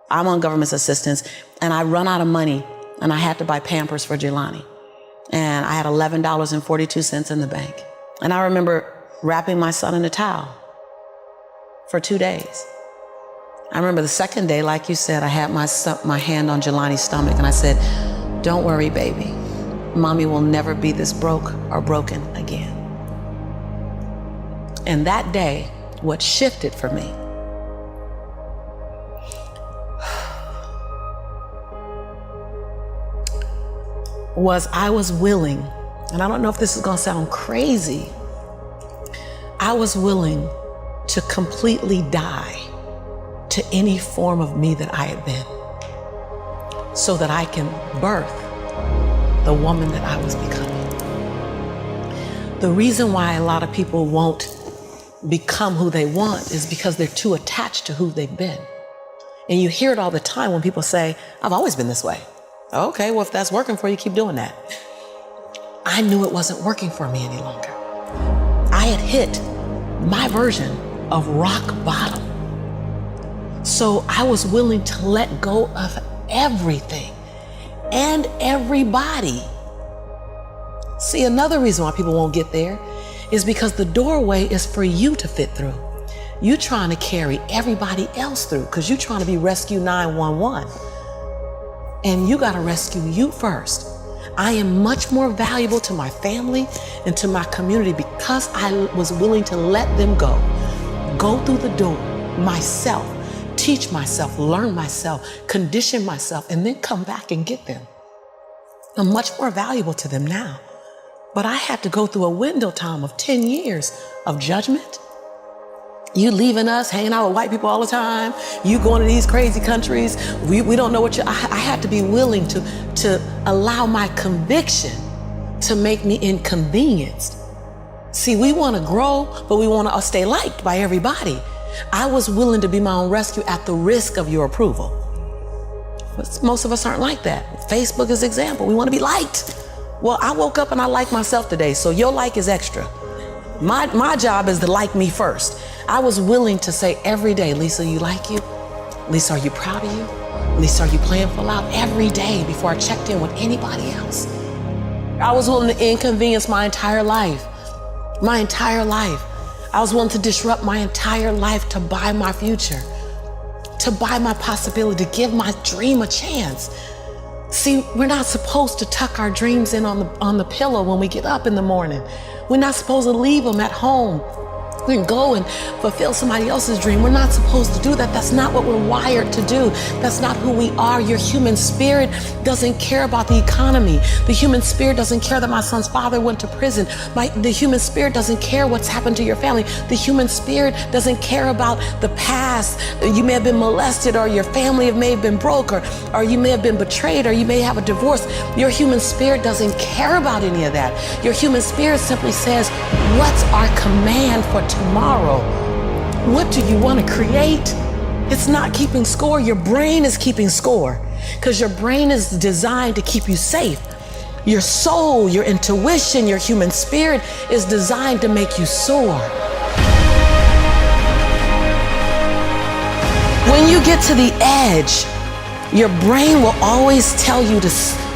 I'm on government assistance, and I run out of money, and I had to buy Pampers for Jelani. And I had $11.42 in the bank. And I remember wrapping my son in a towel for 2 days. I remember the second day, like you said, I had my hand on Jelani's stomach, and I said, "Don't worry, baby. Mommy will never be this broke or broken again." And that day, what shifted for me was I was willing, and I don't know if this is gonna sound crazy, I was willing to completely die to any form of me that I had been, so that I can birth the woman that I was becoming. The reason why a lot of people won't become who they want is because they're too attached to who they've been. And you hear it all the time when people say, "I've always been this way." Okay, well, if that's working for you, keep doing that. I knew it wasn't working for me any longer. I had hit my version of rock bottom. So I was willing to let go of everything and everybody. See, another reason why people won't get there is because the doorway is for you to fit through. You trying to carry everybody else through because you're trying to be Rescue 911. And you got to rescue you first. I am much more valuable to my family and to my community because I was willing to let them go through the door myself, teach myself, learn myself, condition myself, and then come back and get them. I'm much more valuable to them now. But I had to go through a window time of 10 years of judgment. You leaving us, hanging out with white people all the time. You going to these crazy countries. We don't know what I had to be willing to allow my conviction to make me inconvenienced. See, we want to grow, but we want to stay liked by everybody. I was willing to be my own rescue at the risk of your approval. But most of us aren't like that. Facebook is an example. We want to be liked. Well, I woke up and I like myself today, so your like is extra. My job is to like me first. I was willing to say every day, "Lisa, you like you? Lisa, are you proud of you? Lisa, are you playing full out?" Every day before I checked in with anybody else. I was willing to inconvenience my entire life. My entire life. I was willing to disrupt my entire life to buy my future, to buy my possibility, to give my dream a chance. See, we're not supposed to tuck our dreams in on the pillow when we get up in the morning. We're not supposed to leave them at home. We can go and fulfill somebody else's dream. We're not supposed to do that. That's not what we're wired to do. That's not who we are. Your human spirit doesn't care about the economy. The human spirit doesn't care that my son's father went to prison. The human spirit doesn't care what's happened to your family. The human spirit doesn't care about the past. You may have been molested, or your family may have been broke, or you may have been betrayed, or you may have a divorce. Your human spirit doesn't care about any of that. Your human spirit simply says, "What's our command for tomorrow? What do you want to create?" It's not keeping score. Your brain is keeping score because your brain is designed to keep you safe. Your soul, your intuition, your human spirit is designed to make you soar. When you get to the edge, your brain will always tell you to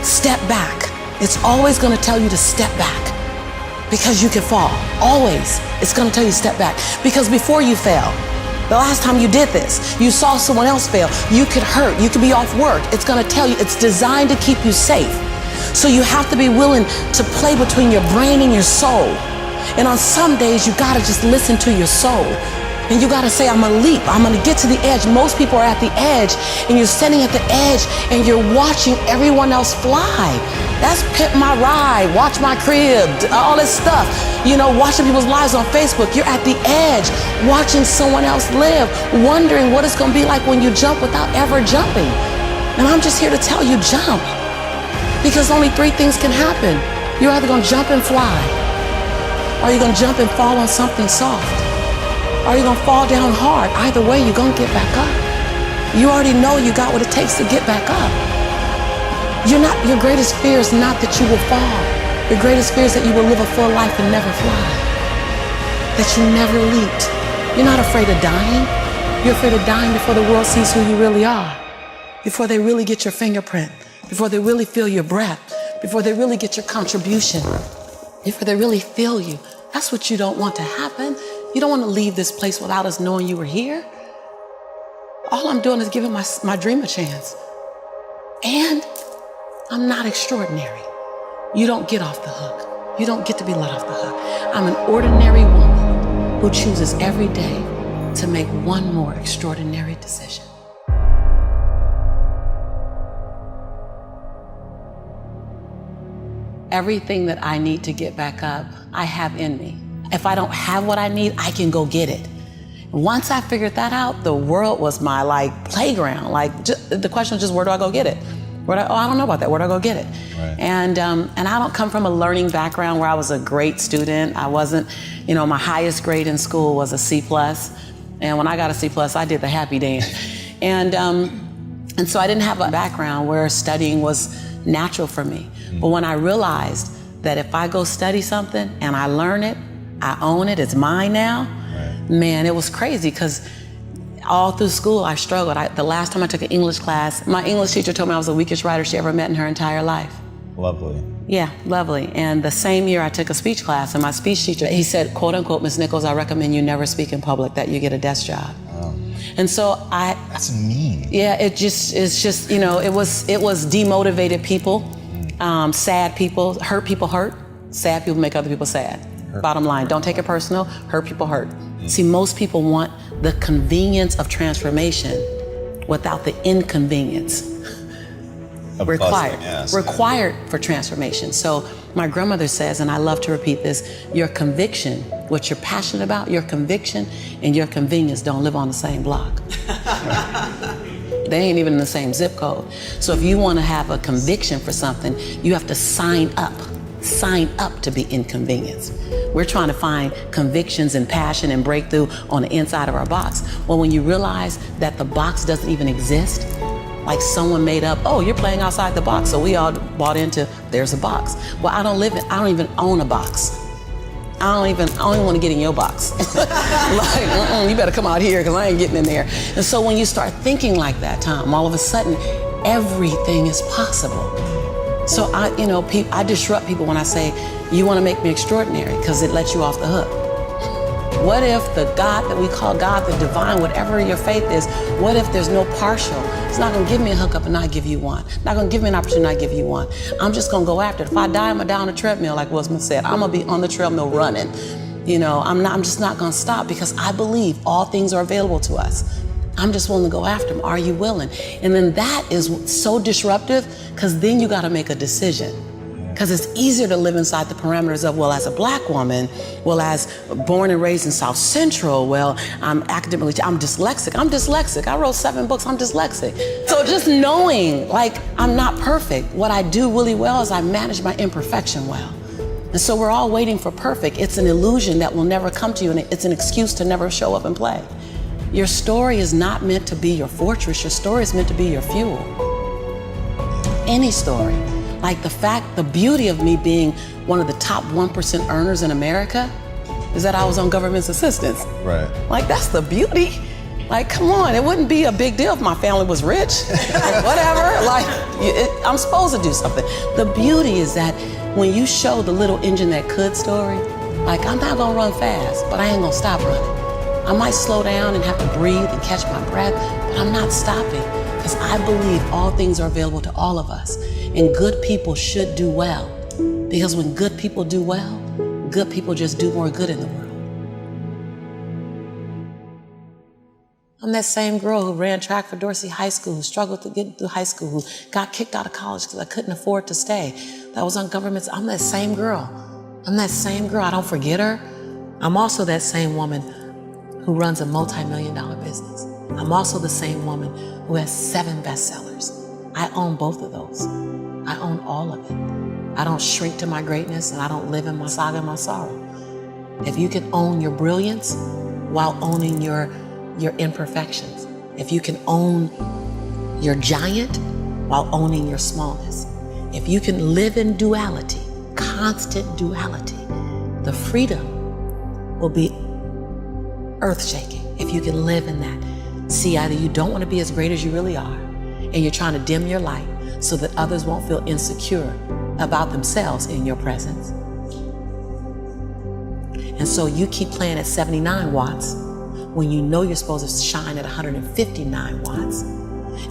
step back. It's always going to tell you to step back. Because you can fall, always. It's gonna tell you to step back. Because before you fell, the last time you did this, you saw someone else fail. You could hurt, you could be off work. It's gonna tell you, it's designed to keep you safe. So you have to be willing to play between your brain and your soul. And on some days, you gotta just listen to your soul. And you gotta say, "I'm gonna leap, I'm gonna get to the edge." Most people are at the edge, and you're standing at the edge, and you're watching everyone else fly. That's Pimp My Ride, Watch My Crib, all this stuff. You know, watching people's lives on Facebook. You're at the edge, watching someone else live, wondering what it's gonna be like when you jump without ever jumping. And I'm just here to tell you, jump. Because only 3 things can happen. You're either gonna jump and fly, or you're gonna jump and fall on something soft, or you're gonna fall down hard. Either way, you're gonna get back up. You already know you got what it takes to get back up. Your greatest fear is not that you will fall. Your greatest fear is that you will live a full life and never fly. That you never leaped. You're not afraid of dying. You're afraid of dying before the world sees who you really are. before they really get your fingerprint, before they really feel your breath, before they really get your contribution, before they really feel you. That's what you don't want to happen. You don't want to leave this place without us knowing you were here. All I'm doing is giving my dream a chance. And I'm not extraordinary. You don't get off the hook. You don't get to be let off the hook. I'm an ordinary woman who chooses every day to make one more extraordinary decision. Everything that I need to get back up, I have in me. If I don't have what I need, I can go get it. Once I figured that out, the world was my playground. The question was just, where do I go get it? I don't know about that. Where do I go get it? Right. And I don't come from a learning background where I was a great student. I wasn't, my highest grade in school was a C+. And when I got a C+, I did the happy dance. And so I didn't have a background where studying was natural for me. But when I realized that if I go study something and I learn it, I own it, it's mine now, man, it was crazy because all through school I struggled. The last time I took an English class, my English teacher told me I was the weakest writer she ever met in her entire life. Lovely. Yeah, lovely. And the same year I took a speech class, and my speech teacher, he said, quote unquote, Ms. Nichols, I recommend you never speak in public, that you get a desk job. Wow. And so That's mean. Yeah, it's just, it was demotivated people, sad people hurt. Sad people make other people sad. Hurt. Bottom line, don't take it personal, hurt people hurt. See, most people want the convenience of transformation without the inconvenience required for transformation. So my grandmother says, and I love to repeat this, your conviction, what you're passionate about, your conviction and your convenience don't live on the same block. They ain't even in the same zip code. So if you want to have a conviction for something, you have to sign up to be inconvenienced. We're trying to find convictions and passion and breakthrough on the inside of our box. Well, when you realize that the box doesn't even exist, like someone made up, oh, you're playing outside the box, so we all bought into, there's a box. Well, I don't even own a box. I don't even want to get in your box. You better come out here because I ain't getting in there. And so when you start thinking like that, Tom, all of a sudden, everything is possible. So I disrupt people when I say, you want to make me extraordinary, because it lets you off the hook. What if the God that we call God, the divine, whatever your faith is, what if there's no partial? It's not going to give me a hookup and not give you one. Not going to give me an opportunity and not give you one. I'm just going to go after it. If I die, I'm going to die on a treadmill, like Will Smith said. I'm going to be on the treadmill running. I'm just not going to stop, because I believe all things are available to us. I'm just willing to go after them. Are you willing? And then that is so disruptive, because then you got to make a decision. Because it's easier to live inside the parameters of, well, as a black woman, well, as born and raised in South Central, well, I'm dyslexic. I wrote 7 books, I'm dyslexic. So just knowing, I'm not perfect. What I do really well is I manage my imperfection well. And so we're all waiting for perfect. It's an illusion that will never come to you, and it's an excuse to never show up and play. Your story is not meant to be your fortress. Your story is meant to be your fuel. Any story. The beauty of me being one of the top 1% earners in America is that I was on government's assistance. Right. That's the beauty. Come on, it wouldn't be a big deal if my family was rich, whatever. I'm supposed to do something. The beauty is that when you show the little engine that could story, I'm not gonna run fast, but I ain't gonna stop running. I might slow down and have to breathe and catch my breath, but I'm not stopping, because I believe all things are available to all of us. And good people should do well, because when good people do well, good people just do more good in the world. I'm that same girl who ran track for Dorsey High School, who struggled to get through high school, who got kicked out of college because I couldn't afford to stay. That was on government's. I'm that same girl. I don't forget her. I'm also that same woman who runs a multi-million-dollar business. I'm also the same woman who has 7 bestsellers. I own both of those. I own all of it. I don't shrink to my greatness, and I don't live in my saga and my sorrow. If you can own your brilliance while owning your imperfections, if you can own your giant while owning your smallness, if you can live in duality, constant duality, the freedom will be earth-shaking if you can live in that. See, either you don't want to be as great as you really are, and you're trying to dim your light so that others won't feel insecure about themselves in your presence. And so you keep playing at 79 watts when you know you're supposed to shine at 159 watts.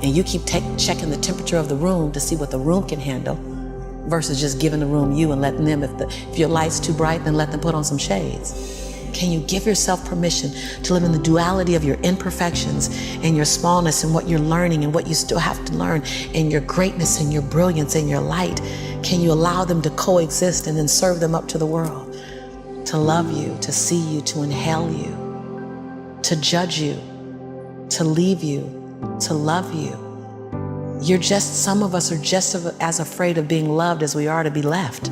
And you keep checking the temperature of the room to see what the room can handle versus just giving the room you and letting them, if your light's too bright, then let them put on some shades. Can you give yourself permission to live in the duality of your imperfections and your smallness and what you're learning and what you still have to learn and your greatness and your brilliance and your light? Can you allow them to coexist and then serve them up to the world? To love you, to see you, to inhale you, to judge you, to leave you, to love you. Some of us are just as afraid of being loved as we are to be left.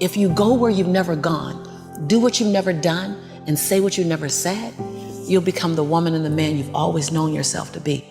If you go where you've never gone, do what you've never done, and say what you've never said, you'll become the woman and the man you've always known yourself to be.